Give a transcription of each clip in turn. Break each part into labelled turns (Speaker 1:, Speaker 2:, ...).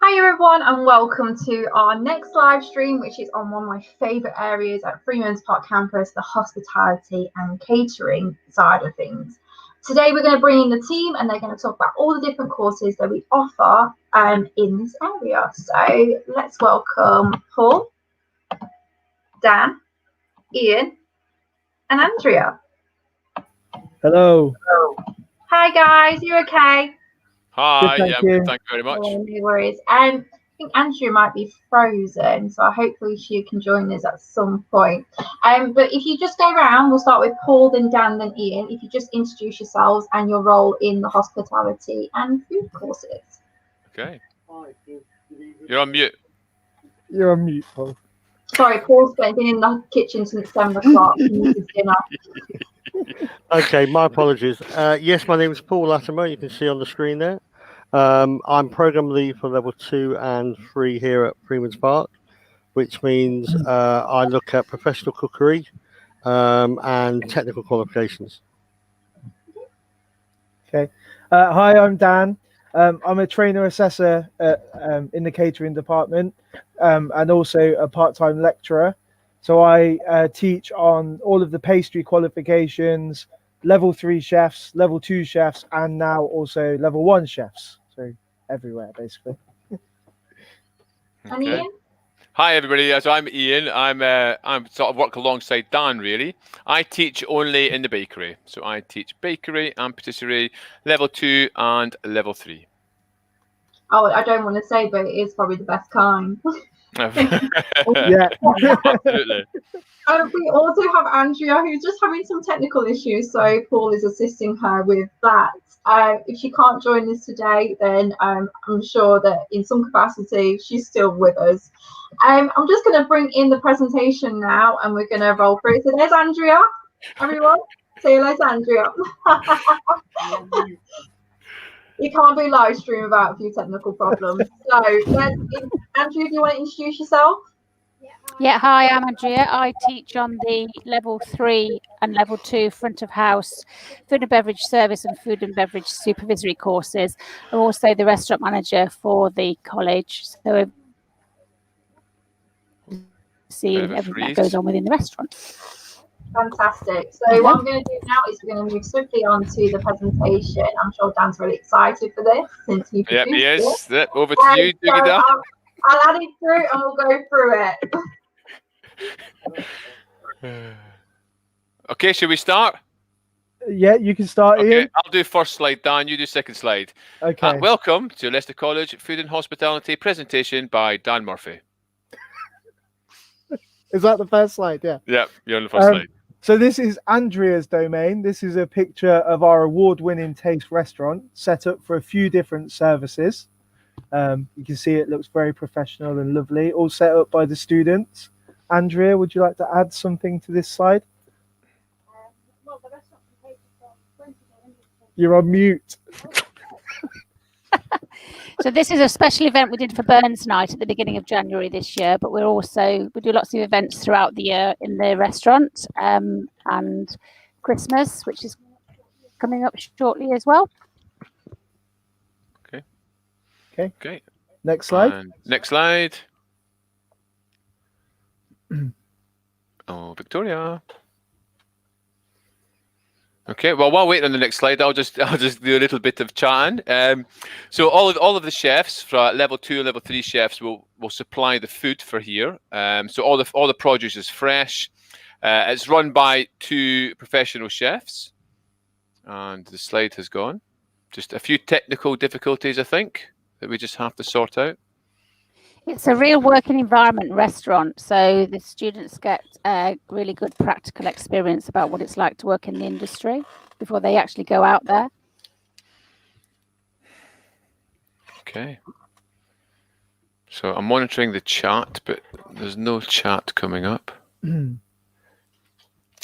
Speaker 1: Hi everyone and welcome to our next live stream, which is on one of my favourite areas at Freeman's Park campus, the hospitality and catering side of things. Today we're going to bring in the team and they're going to talk about all the different courses that we offer in this area. So let's welcome Paul, Dan, Ian and Andrea.
Speaker 2: Hello.
Speaker 1: Hi guys, you okay?
Speaker 3: Hi,
Speaker 2: Good, thank you.
Speaker 3: Thank you very much.
Speaker 1: Oh, no worries. I think Andrea might be frozen, so hopefully she can join us at some point. But if you just go around, we'll start with Paul, then Dan, then Ian. If you just introduce yourselves and your role in the hospitality and food courses.
Speaker 3: Okay. You're on mute.
Speaker 2: You're on mute, Paul.
Speaker 1: Sorry, Paul's been in the kitchen since 7 o'clock. He needs his dinner.
Speaker 4: Okay, my apologies. Yes, my name is Paul Latimer. You can see on the screen there. I'm program lead for level 2 and 3 here at Freeman's Park, which means I look at professional cookery and technical qualifications.
Speaker 2: Okay. Hi, I'm Dan. I'm a trainer assessor in the catering department and also a part-time lecturer. So I teach on all of the pastry qualifications, level 3 chefs, level 2 chefs, and now also level 1 chefs. So everywhere, basically.
Speaker 1: And Ian?
Speaker 3: Hi everybody. So I'm Ian. I'm sort of work alongside Dan really. I teach only in the bakery. So I teach bakery and patisserie, level 2 and level 3.
Speaker 1: Oh, I don't want to say, but it is probably the best kind.
Speaker 2: Yeah.
Speaker 3: Absolutely.
Speaker 1: We also have Andrea, who's just having some technical issues, so Paul is assisting her with that. If she can't join us today, then I'm sure that in some capacity she's still with us. I'm just going to bring in the presentation now, and we're going to roll through. So there's Andrea, everyone. Say hello to Andrea. You can't do live stream without a few technical problems. So, Andrea, do you want to introduce yourself?
Speaker 5: Yeah, hi, I'm Andrea. I teach on the level 3 and level 2 front of house food and beverage service and food and beverage supervisory courses. I'm also the restaurant manager for the college. So see everything that goes on within the restaurant.
Speaker 1: Fantastic. So what I'm going to do now is we're going to move swiftly on to the presentation. I'm sure Dan's really excited for this since he produced it.
Speaker 3: Over to you.
Speaker 1: So I'll add it through and we'll go through it.
Speaker 3: Okay, should we start?
Speaker 2: Yeah, you can start,
Speaker 3: Okay,
Speaker 2: Ian.
Speaker 3: I'll do first slide, Dan. You do second slide.
Speaker 2: Okay.
Speaker 3: Welcome to Leicester College Food and Hospitality presentation by Dan Murphy.
Speaker 2: Is that the first slide? Yeah.
Speaker 3: Yeah, you're on the first slide.
Speaker 2: So this is Andrea's domain. This is a picture of our award-winning taste restaurant set up for a few different services. You can see it looks very professional and lovely, all set up by the students. Andrea, would you like to add something to this slide?
Speaker 5: Well, the restaurant can take from 20 to
Speaker 2: You're on mute.
Speaker 5: So this is a special event we did for Burns Night at the beginning of January this year, but we do lots of events throughout the year in the restaurant, and Christmas, which is coming up shortly as well.
Speaker 3: Okay.
Speaker 2: Next slide.
Speaker 3: And next slide. Oh, Victoria. Okay, well, while waiting on the next slide, I'll just do a little bit of chatting. So all of the chefs from level 2 and level 3 chefs will supply the food for here. So all the produce is fresh. It's run by 2 professional chefs, and the slide has gone. Just a few technical difficulties, I think, that we just have to sort out.
Speaker 5: It's a real working environment restaurant, so the students get a really good practical experience about what it's like to work in the industry before they actually go out there.
Speaker 3: Okay. So I'm monitoring the chat, but there's no chat coming up.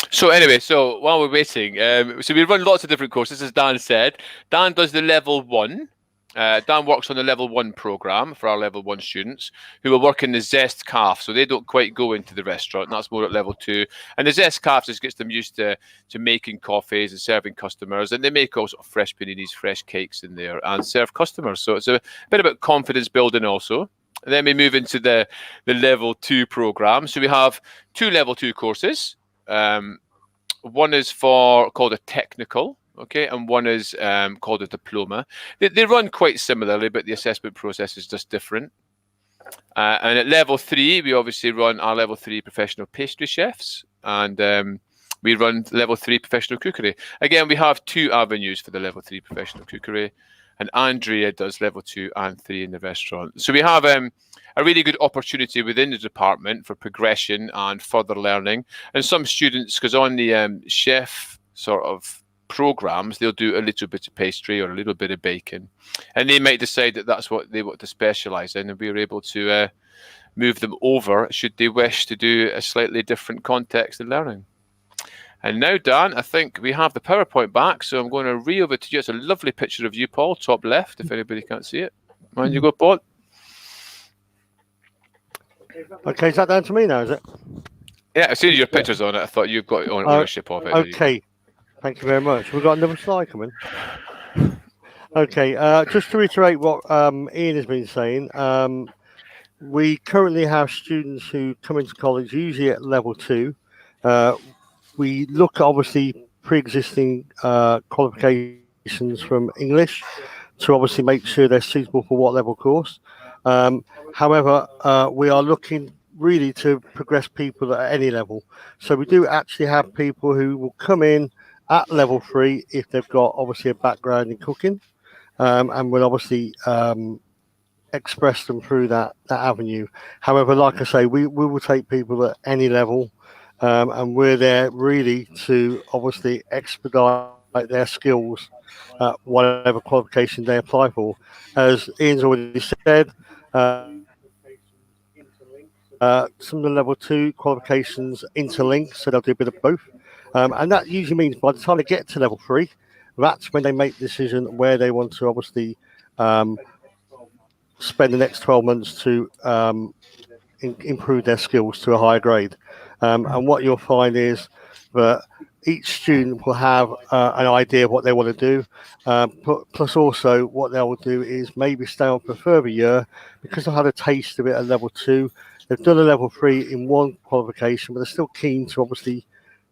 Speaker 3: So anyway, so while we're waiting, so we run lots of different courses, as Dan said. Dan does the level 1. Dan works on the level 1 program for our level 1 students who will work in the Zest Calf, so they don't quite go into the restaurant. And that's more at level 2. And the Zest Calf just gets them used to making coffees and serving customers. And they make all sort of fresh paninis, fresh cakes in there and serve customers. So it's a bit about confidence building also. And then we move into the level 2 program. So we have 2 level 2 courses. One is called a technical. Okay, and one is called a diploma. They run quite similarly, but the assessment process is just different. And at level 3, we obviously run our level 3 professional pastry chefs, and we run level 3 professional cookery. Again, we have 2 avenues for the level 3 professional cookery, and Andrea does level 2 and 3 in the restaurant. So we have a really good opportunity within the department for progression and further learning. And some students, because on the chef sort of programs, they'll do a little bit of pastry or a little bit of baking, and they might decide that that's what they want to specialize in, and we're able to move them over should they wish to do a slightly different context of learning. And now, Dan, I think we have the PowerPoint back, so I'm going to re-over to you. It's a lovely picture of you, Paul, top left, if anybody can't see it. Mind you go, Paul.
Speaker 4: Okay, is that down to me now, is it?
Speaker 3: Yeah, I've seen your pictures on it. I thought you've got ownership of it.
Speaker 4: Okay. Thank you very much. We've got another slide coming. Okay, just to reiterate what Ian has been saying, we currently have students who come into college usually at level 2. We look at obviously pre-existing qualifications from English to obviously make sure they're suitable for what level course. However, we are looking really to progress people at any level. So we do actually have people who will come in at level 3 if they've got obviously a background in cooking, and we'll obviously express them through that avenue. However, like I say, we will take people at any level, and we're there really to obviously expedite their skills at whatever qualification they apply for. As Ian's already said, some of the level 2 qualifications interlink, so they'll do a bit of both. And that usually means by the time they get to level 3, that's when they make the decision where they want to obviously spend the next 12 months to improve their skills to a higher grade. And what you'll find is that each student will have an idea of what they want to do. Plus also what they will do is maybe stay on for a further year because they've had a taste of it at level 2. They've done a level 3 in one qualification, but they're still keen to obviously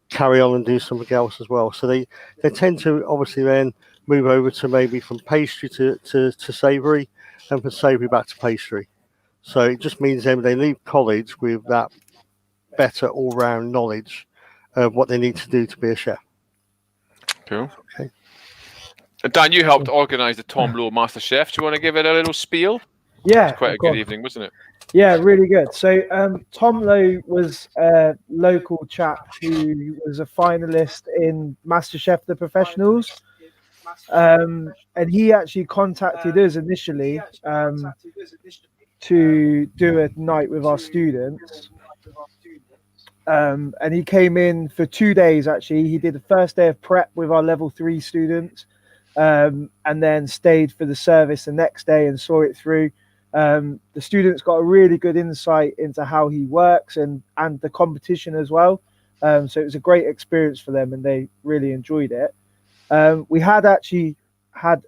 Speaker 4: carry on and do something else as well. So they tend to obviously then move over to maybe from pastry to savoury, and from savoury back to pastry. So it just means then they leave college with that better all-round knowledge of what they need to do to be a chef.
Speaker 3: Cool.
Speaker 4: Okay.
Speaker 3: And Dan, you helped organise the Tom Lowe Master Chef. Do you want to give it a little spiel?
Speaker 2: Yeah,
Speaker 3: It was quite a good evening, wasn't it?
Speaker 2: Yeah, really good. So Tom Lowe was a local chap who was a finalist in MasterChef The Professionals. And he actually contacted us initially to do a night with our students. And he came in for 2 days, actually. He did the first day of prep with our level 3 students, and then stayed for the service the next day and saw it through. The students got a really good insight into how he works and the competition as well. So it was a great experience for them and they really enjoyed it. We have actually got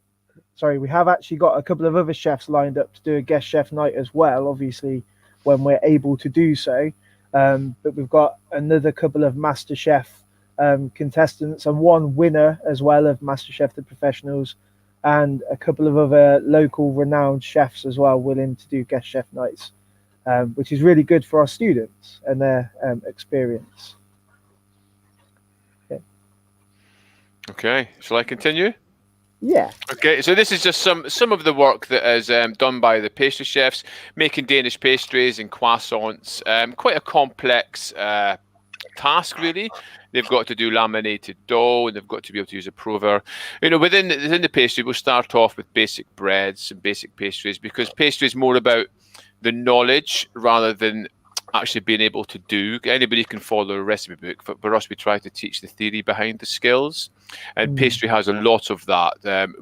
Speaker 2: a couple of other chefs lined up to do a guest chef night as well, obviously when we're able to do so. But we've got another couple of MasterChef contestants and one winner as well of MasterChef The Professionals, and a couple of other local renowned chefs as well willing to do guest chef nights, which is really good for our students and their experience.
Speaker 3: Okay, shall I continue?
Speaker 2: Yeah.
Speaker 3: Okay, so this is just some of the work that is done by the pastry chefs, making Danish pastries and croissants. Quite a complex task, really. They've got to do laminated dough, and they've got to be able to use a prover. Within the pastry, we'll start off with basic breads and basic pastries, because pastry is more about the knowledge rather than actually being able to do. Anybody can follow a recipe book, but for us, we try to teach the theory behind the skills. And pastry has a lot of that.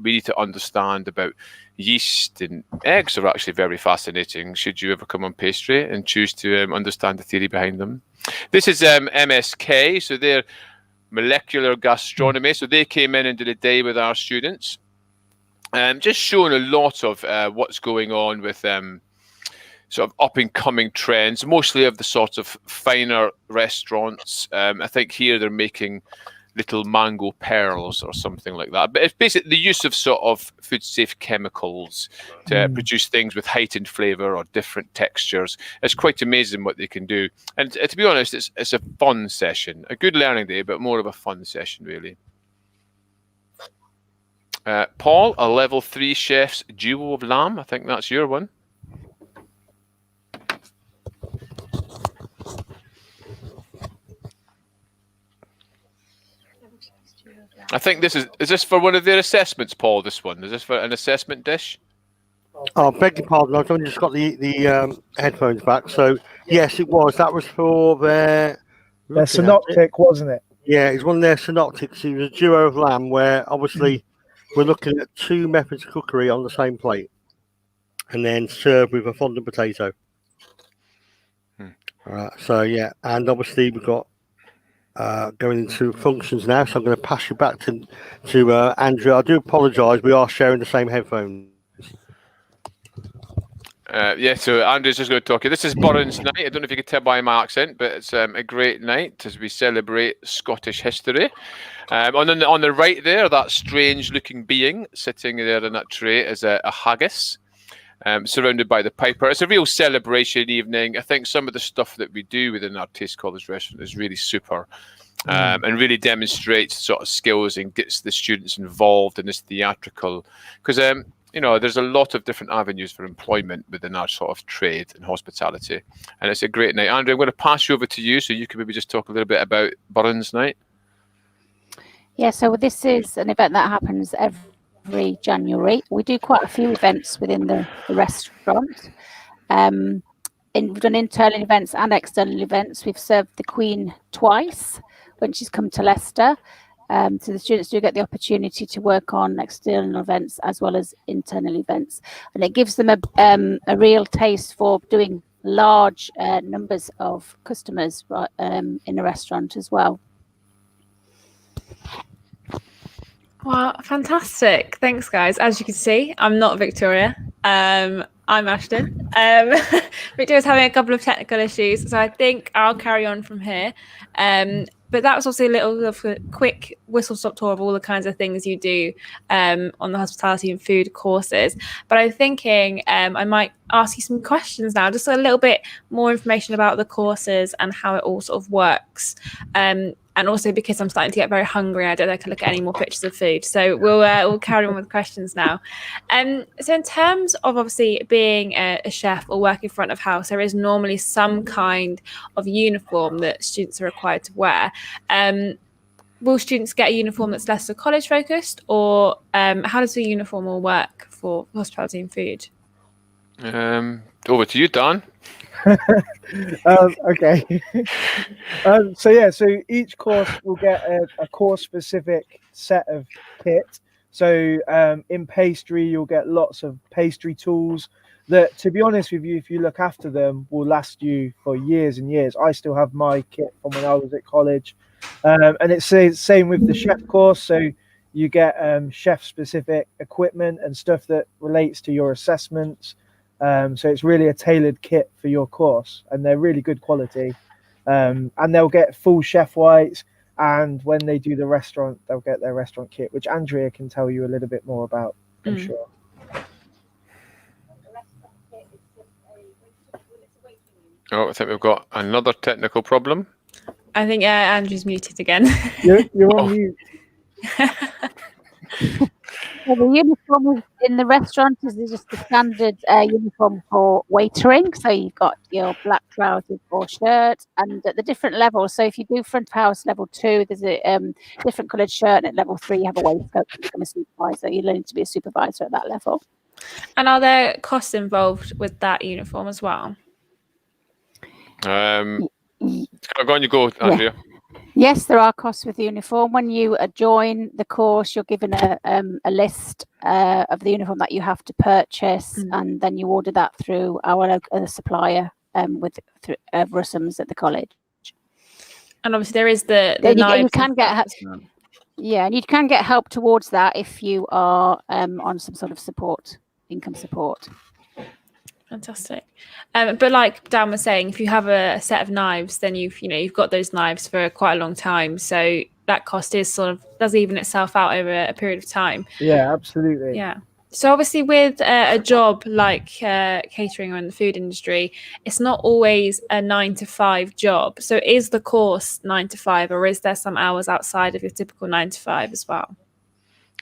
Speaker 3: We need to understand about yeast, and eggs are actually very fascinating. Should you ever come on pastry and choose to understand the theory behind them? This is MSK, so they're molecular gastronomy. So they came in and did a day with our students, just showing a lot of what's going on with sort of up-and-coming trends, mostly of the sort of finer restaurants. I think here they're making little mango pearls or something like that. But it's basically the use of sort of food-safe chemicals to produce things with heightened flavour or different textures. It's quite amazing what they can do. And to be honest, it's a fun session, a good learning day, but more of a fun session, really. Paul, a level 3 chef's duo of lamb. I think that's your one. I think is this for one of their assessments, Paul, this one? Is this for an assessment dish?
Speaker 4: Oh, beg your pardon, I've only just got the headphones back. So, yes, it was. That was for their
Speaker 2: synoptic, wasn't it?
Speaker 4: Yeah, it's one of their synoptics. It was a duo of lamb where, obviously, we're looking at 2 methods of cookery on the same plate and then served with a fondant potato. So, yeah, and obviously we've got going into functions now, so I'm going to pass you back to Andrew. I do apologise, we are sharing the same headphones.
Speaker 3: Yeah, so Andrew's just going to talk. This is Burns Night. I don't know if you can tell by my accent, but it's a great night as we celebrate Scottish history. On the right there, that strange-looking being sitting there in that tray is a haggis. Surrounded by the piper. It's a real celebration evening. I think some of the stuff that we do within our Taste College restaurant is really super and really demonstrates sort of skills and gets the students involved in this theatrical, because there's a lot of different avenues for employment within our sort of trade and hospitality, and it's a great night. Andrew, I'm going to pass you over to you so you can maybe just talk a little bit about Burns Night.
Speaker 5: Yeah, so this is an event that happens every January. We do quite a few events within the restaurant. We've done internal events and external events. We've served the Queen twice when she's come to Leicester. So the students do get the opportunity to work on external events as well as internal events. And it gives them a real taste for doing large numbers of customers in a restaurant as well.
Speaker 6: Well, fantastic. Thanks, guys. As you can see, I'm not Victoria. I'm Ashton. Victoria's having a couple of technical issues, so I think I'll carry on from here. But that was also a little of a quick whistle-stop tour of all the kinds of things you do on the hospitality and food courses. But I'm thinking I might ask you some questions now, just a little bit more information about the courses and how it all sort of works. And also because I'm starting to get very hungry, I don't know if I can look at any more pictures of food. So we'll carry on with questions now. So in terms of obviously being a chef or working front of house, there is normally some kind of uniform that students are required to wear. Will students get a uniform that's less college focused, or how does the uniform all work for hospitality and food?
Speaker 3: Over to you, Dan.
Speaker 2: Okay. So each course will get a course specific set of kit. So in pastry, you'll get lots of pastry tools that, to be honest with you, if you look after them, will last you for years and years. I still have my kit from when I was at college. And it's the same with the chef course. So you get chef specific equipment and stuff that relates to your assessments. So it's really a tailored kit for your course, and they're really good quality. And they'll get full chef whites, and when they do the restaurant, they'll get their restaurant kit, which Andrea can tell you a little bit more about, I'm sure.
Speaker 3: Oh, I think we've got another technical problem.
Speaker 6: I think Andrew's muted again.
Speaker 2: You're on mute.
Speaker 5: Well, the uniform in the restaurant is just the standard uniform for waitering. So you've got your black trousers or shirt, and at the different levels. So if you do front of house level 2, there's a different coloured shirt, and at level 3 you have a waistcoat to become a supervisor. You learn to be a supervisor at that level.
Speaker 6: And are there costs involved with that uniform as well?
Speaker 3: Go on, you go, Andrea.
Speaker 5: Yes, there are costs with the uniform. When you join the course, you're given a list of the uniform that you have to purchase, and then you order that through our supplier through Russums at the college.
Speaker 6: And obviously there is the
Speaker 5: you can get and you can get help towards that if you are on some sort of income support.
Speaker 6: Fantastic. But like Dan was saying, if you have a set of knives, then you've got those knives for quite a long time. So that cost is does even itself out over a period of time.
Speaker 2: Yeah, absolutely.
Speaker 6: Yeah. So obviously with a job like catering or in the food industry, it's not always a 9 to 5 job. So is the course 9 to 5, or is there some hours outside of your typical 9 to 5 as well?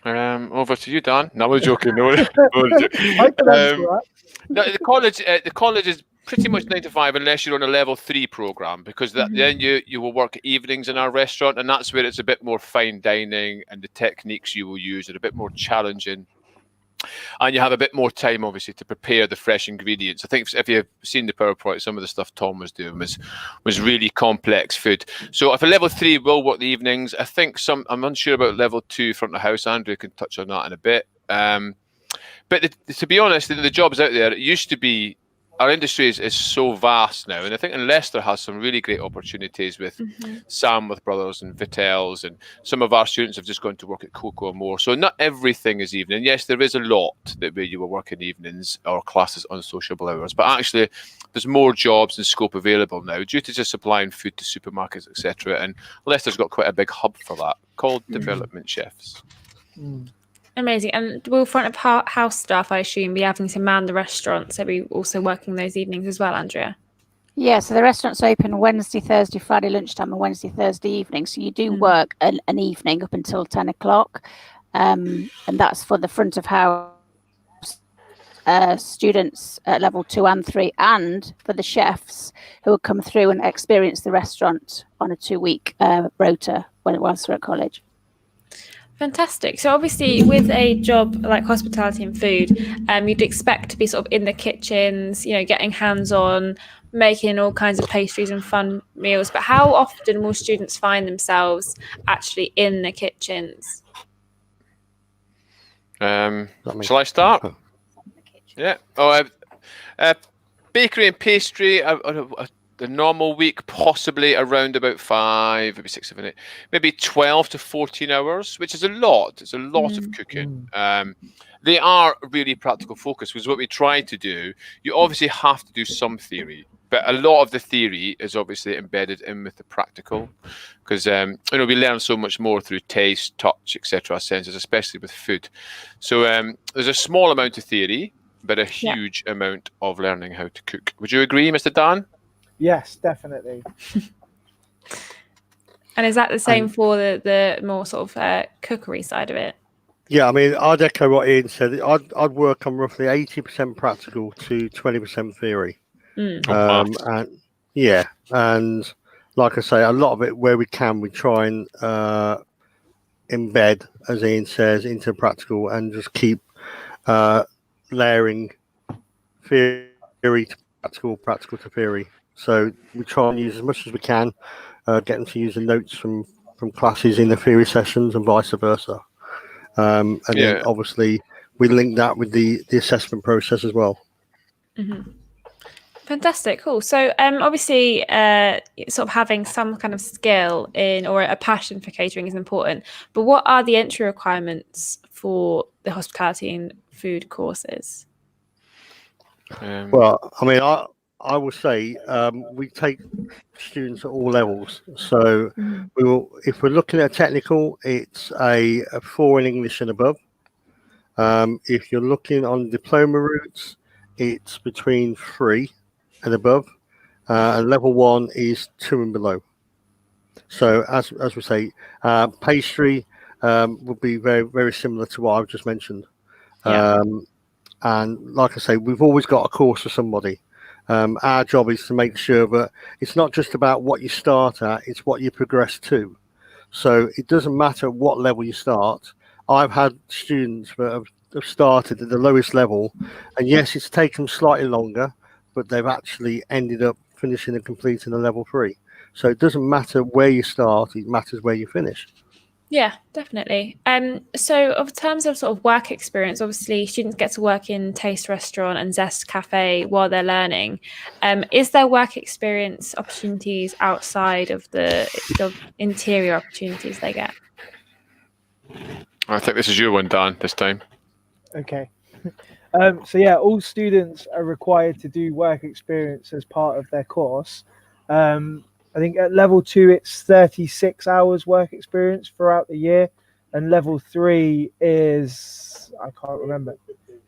Speaker 3: Over to you, Dan. No, we're joking. No,
Speaker 2: I can answer that.
Speaker 3: No, the college is pretty much 9 to 5 unless you're on a level 3 program, because then you will work evenings in our restaurant, and that's where it's a bit more fine dining, and the techniques you will use are a bit more challenging, and you have a bit more time obviously to prepare the fresh ingredients. I think if you've seen the PowerPoint, some of the stuff Tom was doing was really complex food. So if a level 3 will work the evenings, I think I'm unsure about level 2 front of house. Andrew can touch on that in a bit. But to be honest, the jobs out there, it used to be, our industry is so vast now. And I think Leicester has some really great opportunities with Samworth Brothers and Vitels, and some of our students have just gone to work at Cocoa More. So not everything is evening. Yes, there is a lot where you will work in evenings or classes on sociable hours, but actually there's more jobs and scope available now due to just supplying food to supermarkets, etc. And Leicester's got quite a big hub for that called Development Chefs.
Speaker 6: Amazing. And will front of house staff, I assume, be having to man the restaurant, so be also working those evenings as well, Andrea?
Speaker 5: Yeah, so the restaurant's open Wednesday, Thursday, Friday lunchtime, and Wednesday, Thursday evening. So you do work an evening up until 10 o'clock, and that's for the front of house students at level 2 and 3, and for the chefs who will come through and experience the restaurant on a 2-week rota whilst they're at college.
Speaker 6: Fantastic. So obviously with a job like hospitality and food, you'd expect to be sort of in the kitchens, getting hands-on, making all kinds of pastries and fun meals. But how often will students find themselves actually in the kitchens?
Speaker 3: Shall I start? Yeah. Bakery and pastry, the normal week, possibly around about 5, maybe 6, 7, 8, maybe 12 to 14 hours, which is a lot. It's a lot of cooking. They are really practical focused, because what we try to do, you obviously have to do some theory, but a lot of the theory is obviously embedded in with the practical, because we learn so much more through taste, touch, etc. senses, especially with food. So there's a small amount of theory, but a huge amount of learning how to cook. Would you agree, Mr. Dan?
Speaker 2: Yes, definitely.
Speaker 6: And is that the same for the more sort of cookery side of it?
Speaker 4: Yeah, I mean, I'd echo what Ian said. I'd work on roughly 80% practical to 20% theory. And like I say, a lot of it where we can, we try and embed, as Ian says, into practical, and just keep layering theory to practical to theory. So we try and use as much as we can, get them to use the notes from classes in the theory sessions and vice versa. Then obviously we link that with the assessment process as well.
Speaker 6: Fantastic, cool. So obviously sort of having some kind of skill in or a passion for catering is important, but what are the entry requirements for the hospitality and food courses?
Speaker 4: Well, I mean, I will say we take students at all levels. So we will, if we're looking at technical, it's a 4 in English and above. If you're looking on diploma routes, it's between 3 and above, and level 1 is 2 and below. So as we say, pastry would be very, very similar to what I've just mentioned. And like I say, we've always got a course for somebody. Our job is to make sure that it's not just about what you start at, it's what you progress to. So it doesn't matter what level you start. I've had students that have started at the lowest level, and yes, it's taken slightly longer, but they've actually ended up finishing and completing a level 3. So it doesn't matter where you start; it matters where you finish.
Speaker 6: Yeah, definitely. So of terms of sort of work experience, obviously students get to work in Taste Restaurant and Zest Cafe while they're learning. Is there work experience opportunities outside of the interior opportunities they get?
Speaker 3: I think this is your one, Dan, this time.
Speaker 2: Okay. So yeah, all students are required to do work experience as part of their course. I think at level 2 it's 36 hours work experience throughout the year, and level 3 is, I can't remember,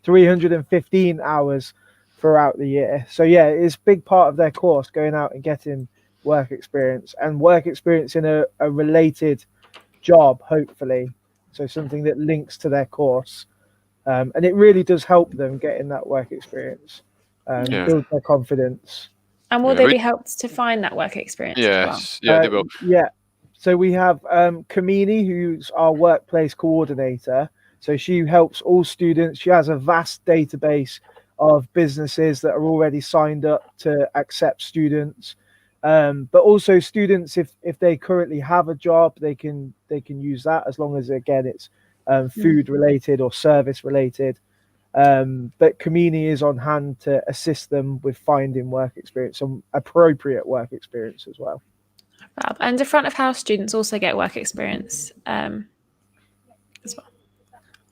Speaker 2: 315 hours throughout the year. So yeah, it's a big part of their course, going out and getting work experience, and work experience in a related job, hopefully. So something that links to their course. And it really does help them get in that work experience, build their confidence.
Speaker 6: And will they be helped to find that work experience as well?
Speaker 3: Yes, yeah, they will.
Speaker 2: Yeah. So we have Kamini, who's our workplace coordinator. So she helps all students. She has a vast database of businesses that are already signed up to accept students. But also students, if they currently have a job, they can use that, as long as, again, it's food related or service related. But Kamini is on hand to assist them with finding work experience, and appropriate work experience as well.
Speaker 6: Fab. And the front of house students also get work experience as well.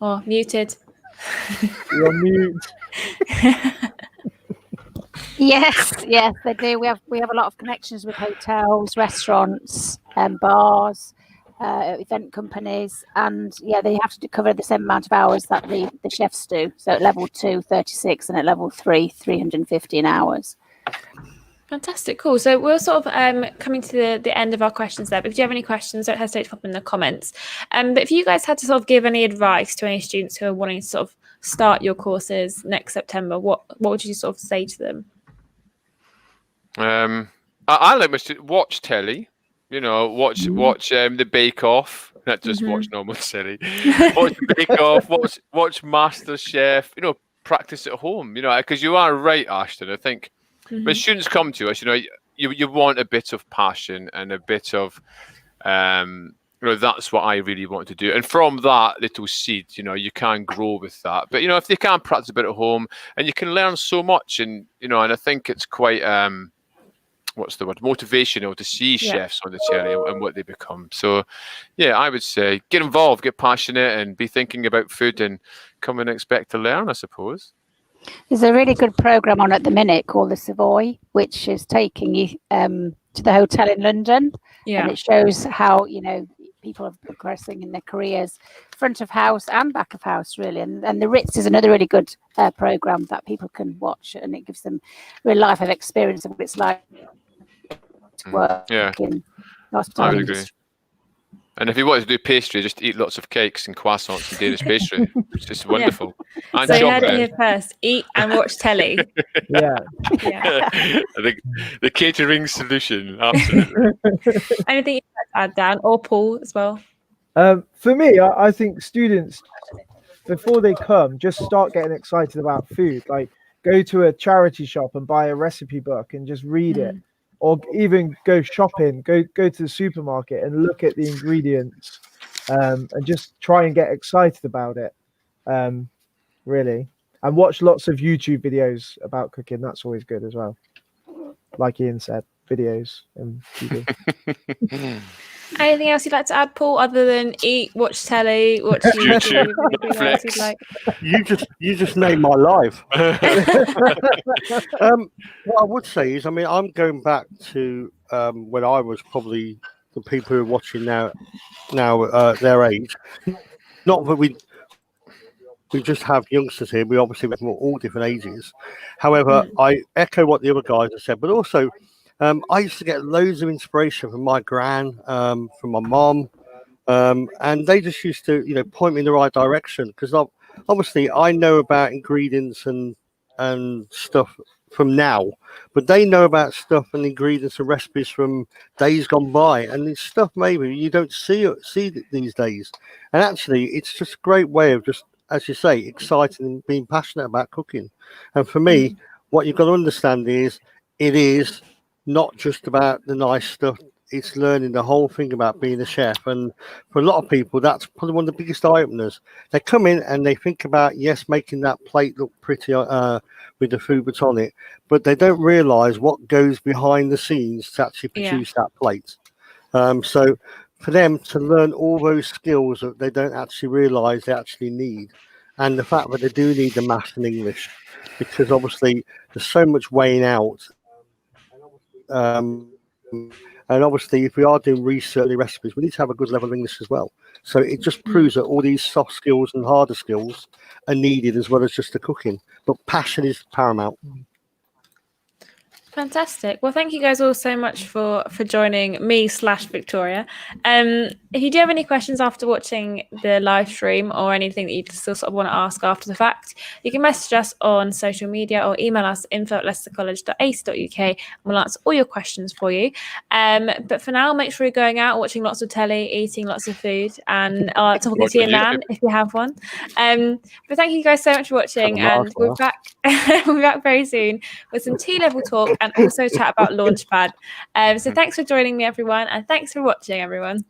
Speaker 6: Or muted.
Speaker 2: You're on mute.
Speaker 5: Yes, they do. We have a lot of connections with hotels, restaurants, bars, event companies, and yeah, they have to cover the same amount of hours that the chefs do. So at level 2, 36, and at level 3, 315 hours.
Speaker 6: Fantastic, cool. So we're sort of coming to the end of our questions there. But if you have any questions, don't hesitate to pop in the comments. But if you guys had to sort of give any advice to any students who are wanting to sort of start your courses next September, what would you sort of say to them?
Speaker 3: I like to watch telly. You know, watch the Bake Off, not just watch normal telly. Watch the Bake Off, watch Master Chef. You know, practice at home. You know, because you are right, Ashton. I think when students come to us, you know, you want a bit of passion and a bit of, you know, that's what I really want to do. And from that little seed, you know, you can grow with that. But you know, if they can practice a bit at home, and you can learn so much, and you know, and I think it's quite what's the word, motivational to see chefs on the telly and what they become. So yeah, I would say get involved, get passionate, and be thinking about food, and come and expect to learn, I suppose.
Speaker 5: There's a really good program on at the minute called the Savoy, which is taking you to the hotel in London, and it shows how, you know, people are progressing in their careers, front of house and back of house, really. And the Ritz is another really good program that people can watch, and it gives them real life of experience of what it's like to work in hospitality.
Speaker 3: I would agree. And if you want to do pastry, just eat lots of cakes and croissants and Danish pastry. It's just wonderful. And
Speaker 6: so you heard it here first. Eat and watch telly.
Speaker 3: I think the catering solution, absolutely.
Speaker 6: Anything you'd like to add, Dan, or Paul as well?
Speaker 2: For me, I think students, before they come, just start getting excited about food. Like, go to a charity shop and buy a recipe book and just read it. Or even go shopping, go to the supermarket and look at the ingredients, and just try and get excited about it, really. And watch lots of YouTube videos about cooking. That's always good as well. Like Ian said, videos and TV.
Speaker 6: Anything else you'd like to add, Paul, other than eat, watch telly, watch YouTube? Anything else you'd like?
Speaker 4: You just named my life. What I would say is, I mean, I'm going back to when I was probably the people who are watching now their age. Not that we just have youngsters here. We obviously have all different ages. However, I echo what the other guys have said, but also I used to get loads of inspiration from my gran, from my mom, and they just used to, you know, point me in the right direction, because obviously I know about ingredients and stuff from now, but they know about stuff and ingredients and recipes from days gone by, and it's stuff maybe you don't see these days. And actually, it's just a great way of just, as you say, exciting and being passionate about cooking. And for me, what you've got to understand is it is not just about the nice stuff. It's learning the whole thing about being a chef. And for a lot of people, that's probably one of the biggest eye openers. They come in and they think about, yes, making that plate look pretty with the food that's on it, but they don't realise what goes behind the scenes to actually produce that plate. So for them to learn all those skills that they don't actually realise they actually need, and the fact that they do need the maths and English, because obviously there's so much weighing out. And obviously, if we are doing research on the recipes, we need to have a good level of English as well. So it just proves that all these soft skills and harder skills are needed as well as just the cooking. But passion is paramount.
Speaker 6: Fantastic. Well, thank you guys all so much for joining me / Victoria. If you do have any questions after watching the live stream or anything that you still sort of want to ask after the fact, you can message us on social media or email us info@leicestercollege.ac.uk and we'll answer all your questions for you. But for now, make sure you're going out, watching lots of telly, eating lots of food, and talking to your nan if you have one. But thank you guys so much for watching, and we're back. We'll be back very soon with some T-level talk and also chat about Launchpad. So thanks for joining me, everyone, and thanks for watching, everyone.